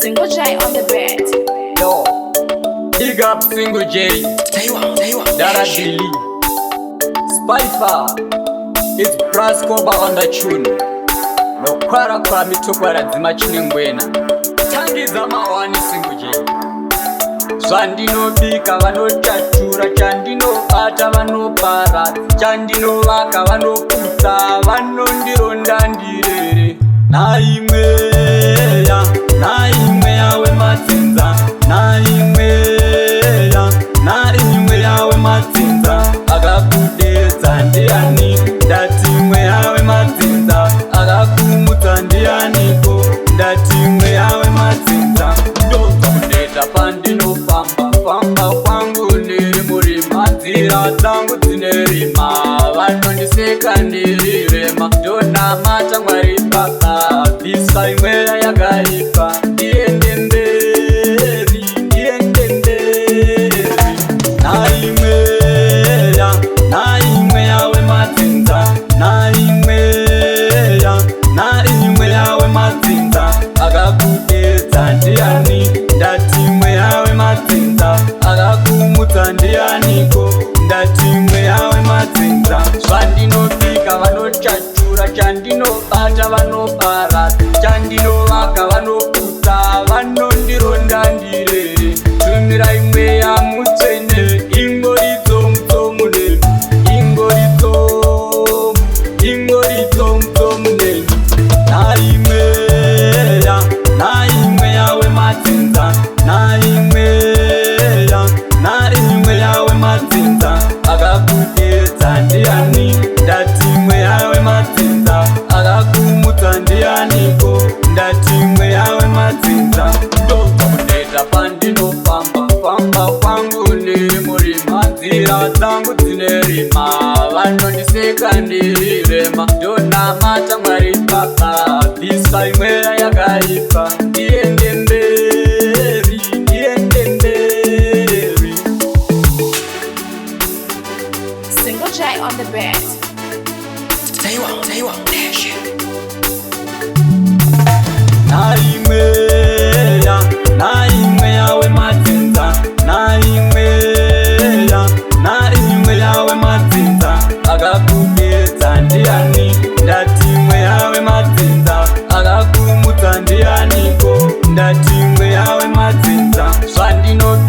Single J on the bed. Yo, big up Single J. Dara Billy, Spifer. It's Brascoba on the tune. No kwara kwa mitokwara dzima chine ngwena. Tangiza mawani Single J. Zvandinobika vanotatura, chandinobata vanopara, chandinovaka vanoputsa, vanondironda ndirere. Nai Mweya, nai Mweya Wemadzidza, nai Mweya, nai Mweya Wemadzidza, akakudedza ndiani, ndati Mweya Wemadzidza, akakumutsa ndianiko, ndati Mweya Wemadzidza. Ndozvakudedza pandinofamba, famba kwangu ndiri murima, nzira dzangu dzine rima, vanondiseka ndiri rema, ndonamata Mwari Baba, bvisa Mweya yakaipa, ndiende mberi, ndiende mberi. Nai Mweya, nai Mweya Wemadzidza, nai Mweya, nai Mweya Wemadzidza, akakudedza ndiani, ndati Mweya Wemadzidza, akakumutsa ndianiko, ndati Mweya Wemadzidza. Zvandinobika vanotatura, chandinobata vanopara, chandinovaka vanoputsa, vanondironda ndirere. Tumirai Mweya mutsvene, ingoridzo muneni, ingoridzo muneni. Nai Mweya, nai Mweya Wemadzidza, nai Mweya, nai Mweya Wemadzidza, akakudedza ndiani, ndati Mweya Wemadzidza, akakumutsa ndianiko, ndati Mweya Wemadzidza. Ndozvakudedza pandinofamba, famba kwangu ndiri murima, nzira dzangu dzine rima, vanondiseka ndiri rema, ndonamata Mwari Baba, bvisa Mweya yakaipa, ndiende mberi, ndiende mberi. Single J on the bed. Nai Mweya, nai Mweya Wemadzidza, nai Mweya, nai Mweya Wemadzidza, akakudedza ndiani, ndati Mweya Wemadzidza, akakumutsa ndianiko, ndati Mweya Wemadzidza. Zvandinobika